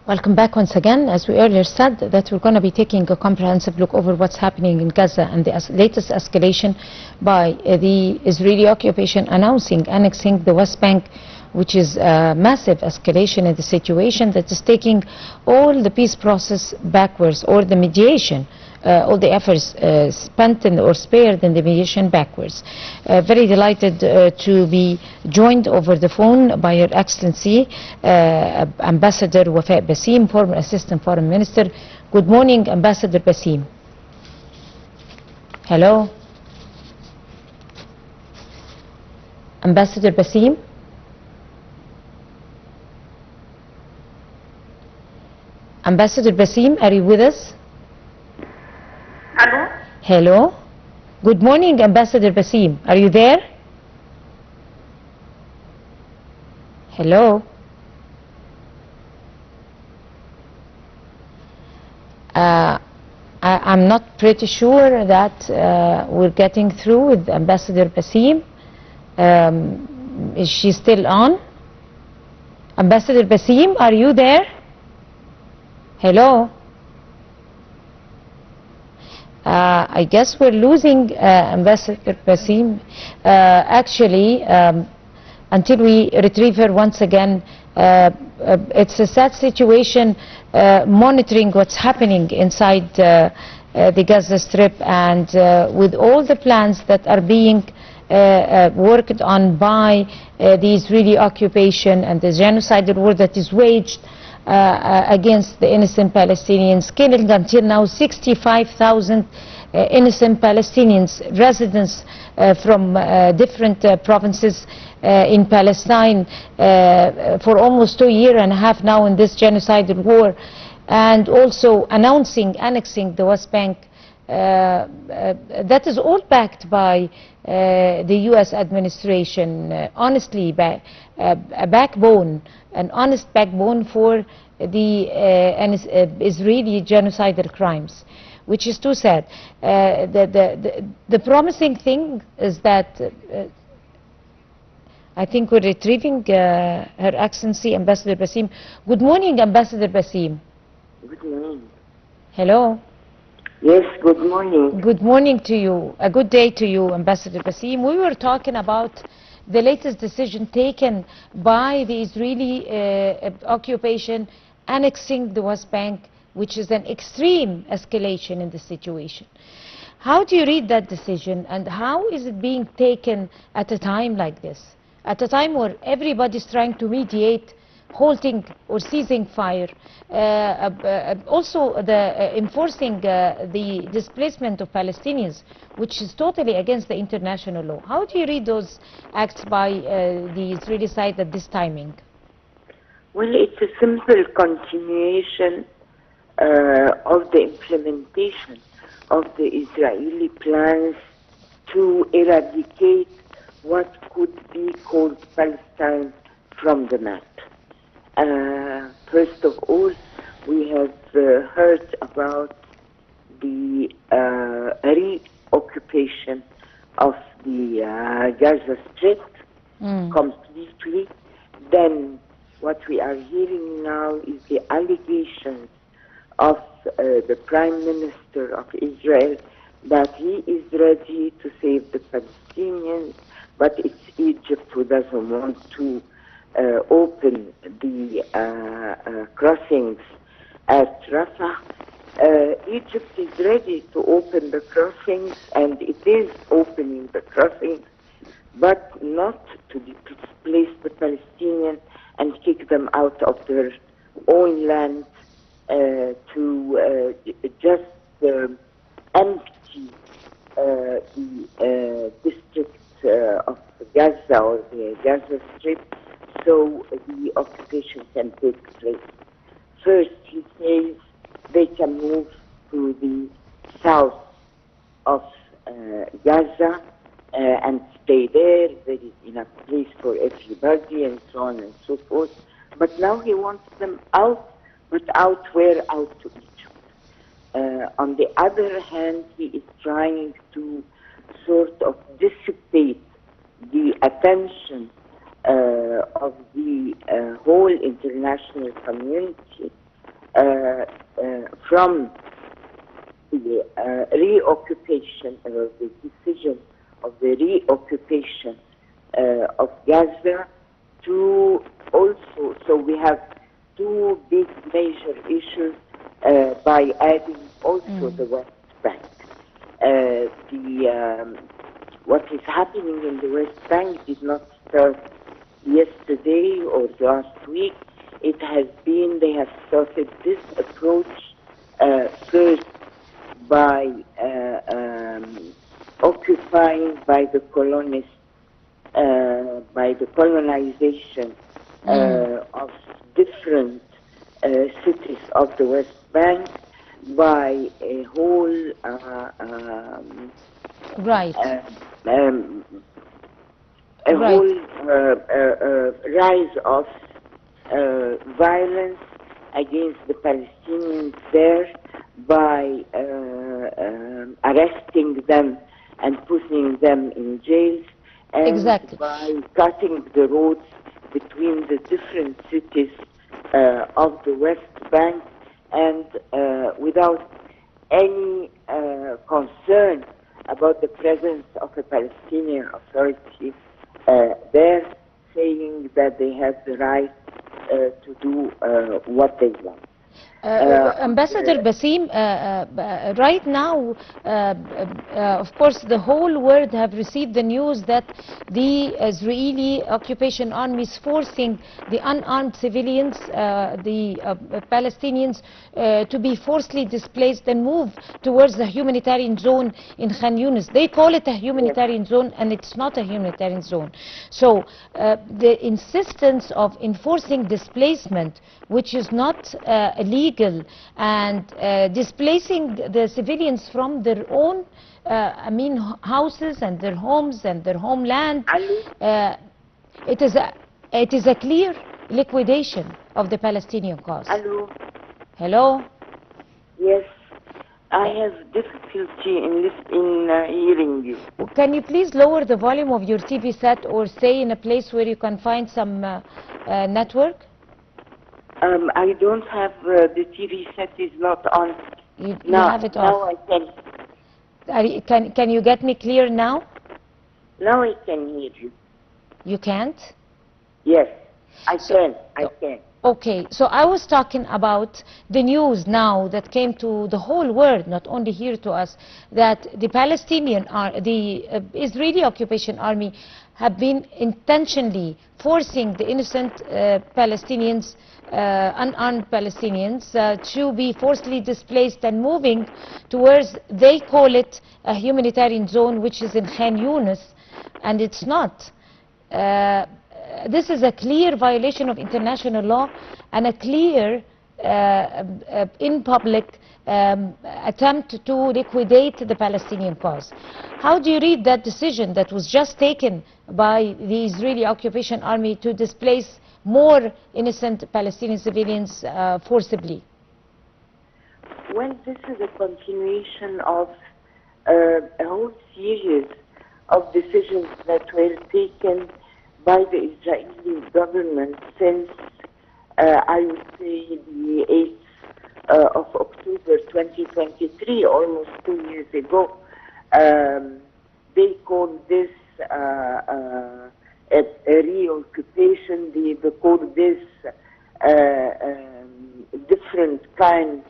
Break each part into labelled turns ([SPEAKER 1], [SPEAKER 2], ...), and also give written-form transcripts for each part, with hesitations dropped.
[SPEAKER 1] Welcome back once again. As we earlier said, that we're going to be taking a comprehensive look over what's happening in Gaza and the latest escalation by the Israeli occupation annexing the West Bank, which is a massive escalation in the situation that is taking all the peace process backwards, or the mediation, all the efforts spent or spared in the mediation backwards. Very delighted to be joined over the phone by Her Excellency Ambassador Wafaa Baseem, former Assistant Foreign Minister. Good morning, Ambassador Baseem. Hello? Ambassador Baseem? Ambassador Baseem, are you with us?
[SPEAKER 2] Hello?
[SPEAKER 1] Hello? Good morning, Ambassador Baseem. Are you there? Hello? I'm not pretty sure that we're getting through with Ambassador Baseem. Is she still on? Ambassador Baseem, are you there? Hello? I guess we're losing Ambassador Baseem. Actually, until we retrieve her once again, it's a sad situation monitoring what's happening inside the Gaza Strip, and with all the plans that are being worked on by the Israeli occupation and the genocidal war that is waged against the innocent Palestinians, killing until now 65,000 innocent Palestinians, residents from different provinces in Palestine for almost 2.5 years now in this genocidal war, and also annexing the West Bank. That is all backed by the U.S. administration, honestly, a backbone, an honest backbone for the Israeli genocidal crimes, which is too sad. The promising thing is that I think we're retrieving Her Excellency Ambassador Baseem. Good morning, Ambassador Baseem.
[SPEAKER 2] Good morning.
[SPEAKER 1] Hello.
[SPEAKER 2] Yes, good morning.
[SPEAKER 1] Good morning to you. A good day to you, Ambassador Baseem. We were talking about the latest decision taken by the Israeli occupation annexing the West Bank, which is an extreme escalation in the situation. How do you read that decision, and how is it being taken at a time like this? At a time where everybody's trying to mediate halting or ceasing fire, also enforcing the displacement of Palestinians, which is totally against the international law. How do you read those acts by the Israeli side at this timing?
[SPEAKER 2] Well, it's a simple continuation of the implementation of the Israeli plans to eradicate what could be called Palestine from the map. First of all, we have heard about the reoccupation of the Gaza Strip completely. Then what we are hearing now is the allegations of the Prime Minister of Israel that he is ready to save the Palestinians, but it's Egypt who doesn't want to open the crossings at Rafah. Egypt is ready to open the crossings, and it is opening the crossings, but not to displace the Palestinians and kick them out of their own land, to just empty the district of Gaza, or the Gaza Strip, so the occupation can take place. First, he says they can move to the south of Gaza and stay there. There is enough place for everybody, and so on and so forth. But now he wants them out, but out where? Out to Egypt. On the other hand, he is trying to sort of dissipate the attention of the whole international community from the reoccupation, or the decision of the reoccupation of Gaza, to also, so we have two big major issues by adding also the West Bank. What is happening in the West Bank did not start yesterday or last week. It has been, they have started this approach first by occupying, by the colonists, by the colonization of different cities of the West Bank, by a whole whole rise of violence against the Palestinians there, by arresting them and putting them in jails, and by cutting the roads between the different cities of the West Bank, and without any concern about the presence of a Palestinian authority there, saying that they have the right to do what they want.
[SPEAKER 1] Ambassador Baseem, right now, of course, the whole world have received the news that the Israeli occupation army is forcing the unarmed civilians, the Palestinians, to be forcibly displaced and move towards the humanitarian zone in Khan Yunis. They call it a humanitarian zone, and it's not a humanitarian zone. So the insistence of enforcing displacement, which is not illegal, and displacing the civilians from their own houses and their homes and their homeland, it is a clear liquidation of the Palestinian cause. Hello?
[SPEAKER 2] Yes, I have difficulty in hearing you.
[SPEAKER 1] Can you please lower the volume of your TV set, or stay in a place where you can find some network?
[SPEAKER 2] I don't have, the TV set is not on.
[SPEAKER 1] You have it off.
[SPEAKER 2] Now I can.
[SPEAKER 1] Can you get me clear now?
[SPEAKER 2] Now I can hear you.
[SPEAKER 1] You can't?
[SPEAKER 2] Yes, I can.
[SPEAKER 1] Okay, so I was talking about the news now that came to the whole world, not only here to us, that the Israeli occupation army have been intentionally forcing the innocent Palestinians, unarmed Palestinians, to be forcibly displaced and moving towards, they call it a humanitarian zone, which is in Khan Yunis, and it's not. This is a clear violation of international law and a clear, in public, attempt to liquidate the Palestinian cause. How do you read that decision that was just taken by the Israeli occupation army to displace more innocent Palestinian civilians forcibly?
[SPEAKER 2] Well, this is a continuation of a whole series of decisions that were taken by the Israeli government since, I would say, the 8th of October 2023, almost 2 years ago. They call this a reoccupation. They call this different kinds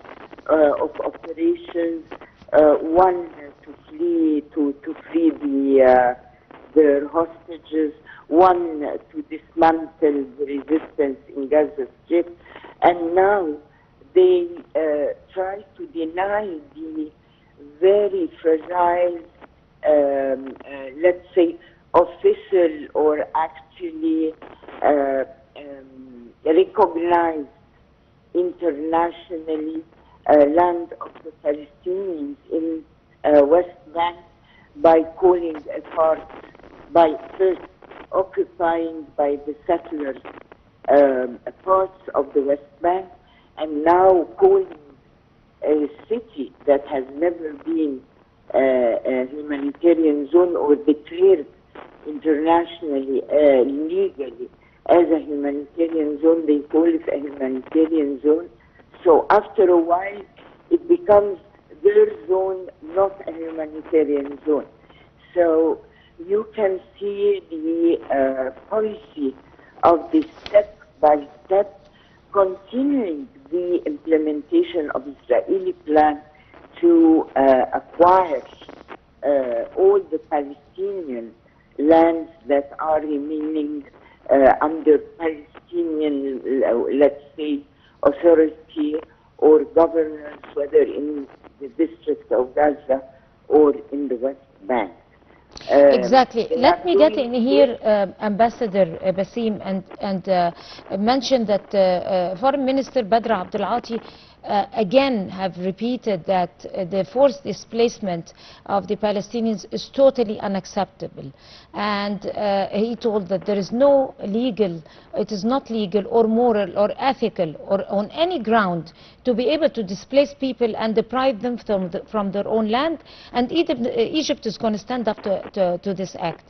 [SPEAKER 2] of operations. One to free their hostages. One to dismantle the resistance in Gaza Strip, and now they try to deny the very fragile, let's say, official or actually recognized internationally land of the Palestinians in West Bank, by calling a part, by first occupying by the settlers parts of the West Bank, and now calling a city that has never been a humanitarian zone or declared internationally, legally, as a humanitarian zone. They call it a humanitarian zone, So after a while, it becomes their zone, not a humanitarian zone. So you can see the policy of the step-by-step continuing the implementation of Israeli plan to acquire all the Palestinian lands that are remaining under Palestinian, let's say, authority or governance, whether in the district of Gaza or in the West Bank.
[SPEAKER 1] Exactly. Let me get in here, Ambassador Baseem, and mention that Foreign Minister Badr Abdulati again have repeated that the forced displacement of the Palestinians is totally unacceptable, and he told that there is no legal, it is not legal or moral or ethical or on any ground to be able to displace people and deprive them from their own land, and Egypt is going to stand up to this act.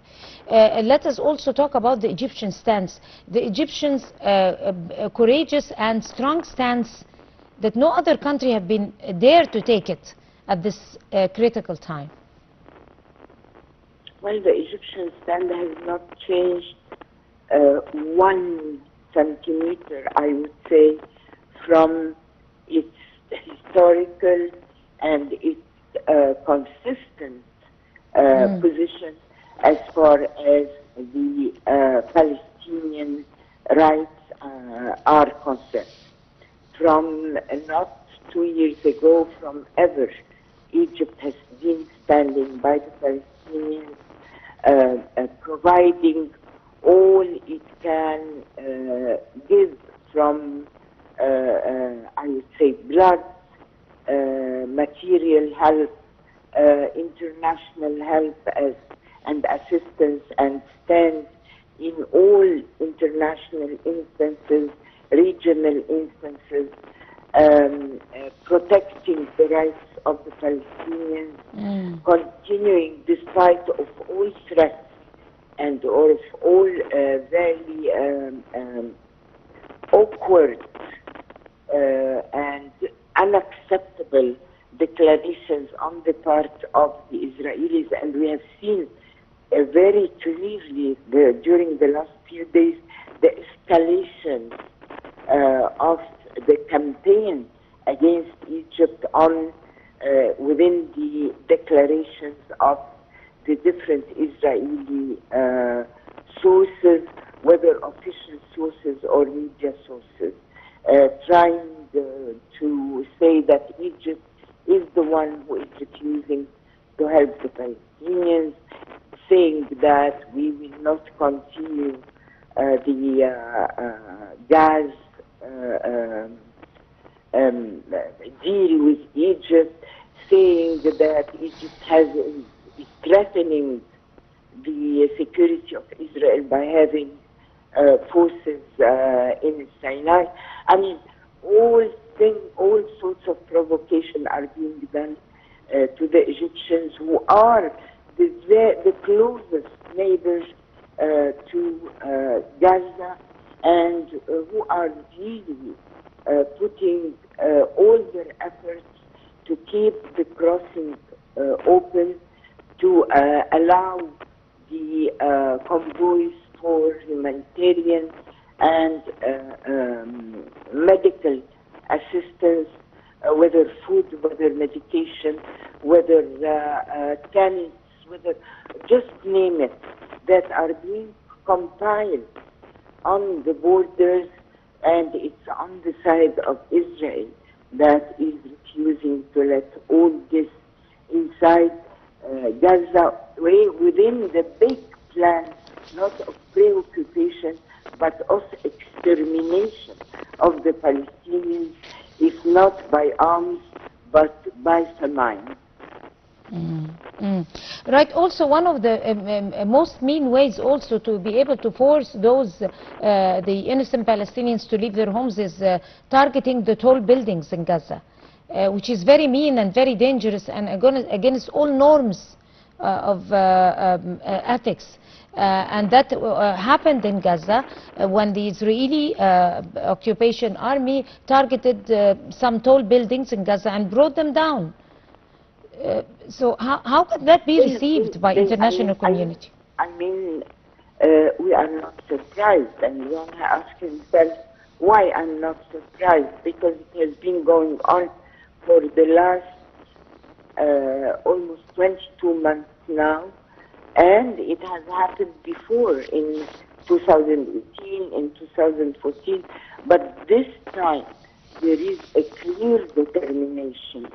[SPEAKER 1] Let us also talk about the Egyptian stance. The Egyptians' courageous and strong stance that no other country have been dare to take it at this critical time.
[SPEAKER 2] Well, the Egyptian stand has not changed 1 centimeter, I would say, from its historical and its consistent position as far as the Palestinian rights are concerned. From not 2 years ago, from ever, Egypt has been standing by the Palestinians, providing all it can give from, I would say, blood, material help, international help and assistance, and stand in all international instances, regional instances, protecting the rights of the Palestinians, continuing despite of all threats and of all very awkward and unacceptable declarations on the part of the Israelis. And we have seen very clearly during the last few days the escalation of the campaign against Egypt on within the declarations of the different Israeli sources, whether official sources or media sources, trying to say that Egypt is the one who is refusing to help the Palestinians, saying that we will not continue the gas deal with Egypt, saying that Egypt is threatening the security of Israel by having forces in Sinai. I mean, all sorts of provocation are being done to the Egyptians, who are the closest neighbors to Gaza, and who are really putting all their efforts to keep the crossing open, to allow the convoys for humanitarian and medical assistance, whether food, whether medication, whether tents, whether just name it, that are being compiled on the borders, and it's on the side of Israel that is refusing to let all this inside Gaza, within the big plan, not of preoccupation, but of extermination of the Palestinians, if not by arms, but by famine.
[SPEAKER 1] Right. Also, one of the most mean ways also to be able to force those the innocent Palestinians to leave their homes is targeting the tall buildings in Gaza, which is very mean and very dangerous and against all norms of ethics. And that happened in Gaza. when the Israeli occupation army targeted some tall buildings in Gaza and brought them down. So how could that be received by international community?
[SPEAKER 2] We are not surprised, and one asks himself, why I'm not surprised? Because it has been going on for the last almost 22 months now, and it has happened before in 2018, in 2014, but this time there is a clear determination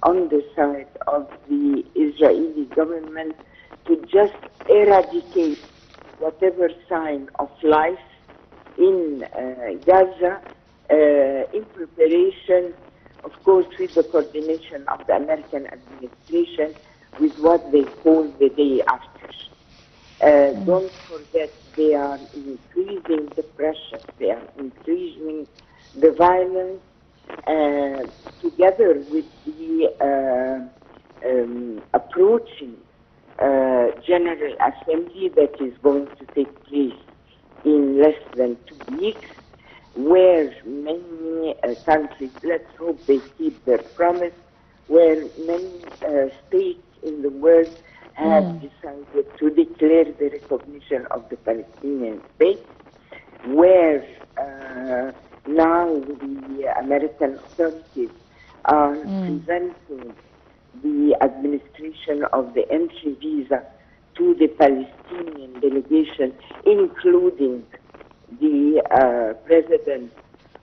[SPEAKER 2] on the side of the Israeli government to just eradicate whatever sign of life in Gaza, in preparation, of course, with the coordination of the American administration, with what they call the day after. Don't forget, they are increasing the pressure, they are increasing the violence, together with the approaching General Assembly that is going to take place in less than 2 weeks, where many countries, let's hope they keep their promise, where many states in the world have decided to declare the recognition of the Palestinian state, where now the American authorities are preventing the administration of the entry visa to the Palestinian delegation, including the president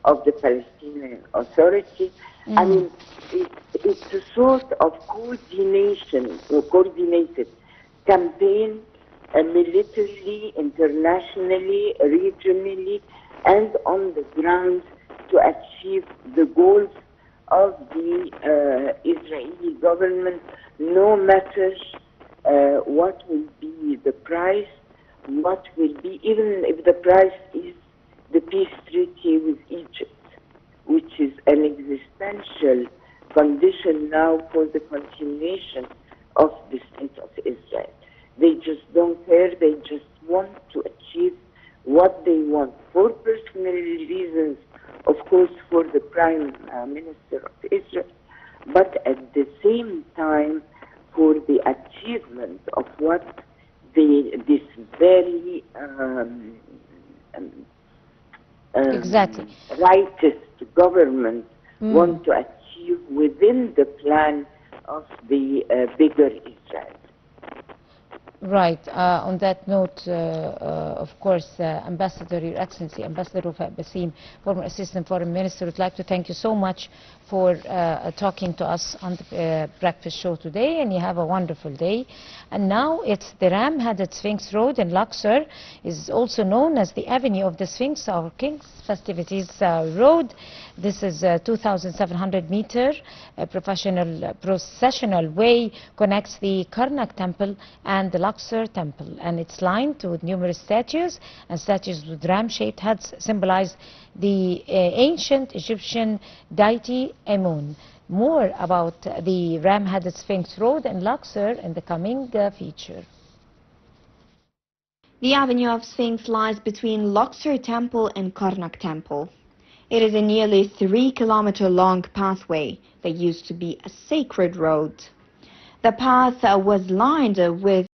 [SPEAKER 2] of the Palestinian Authority. I mean, it's a sort of coordination or coordinated campaign, militarily, internationally, regionally, and on the ground to achieve the goals of the Israeli government, no matter what will be the price, what will be, even if the price is the peace treaty with Egypt, which is an existential condition now for the continuation of the state of Israel. They just don't care, they just want to achieve what they want for personal reasons, of course, for the Prime Minister of Israel, but at the same time for the achievement of what this very
[SPEAKER 1] exactly
[SPEAKER 2] rightist government want to achieve within the plan of the bigger Israel.
[SPEAKER 1] Right. On that note, of course, Ambassador, Your Excellency, Ambassador Wafaa Baseem, former Assistant Foreign Minister, would like to thank you so much for talking to us on the breakfast show today, and you have a wonderful day. And now it's the Ram-headed Sphinx Road in Luxor, is also known as the Avenue of the Sphinx, or King's Festivities Road. This is a 2,700-meter processional way, connects the Karnak Temple and the Luxor Temple, and it's lined with numerous statues, and statues with ram-shaped heads symbolize the ancient Egyptian deity Amun. More about the Ram-headed Sphinx Road in Luxor in the coming feature.
[SPEAKER 3] The Avenue of Sphinx lies between Luxor Temple and Karnak Temple. It is a nearly 3-kilometer long pathway that used to be a sacred road. The path was lined with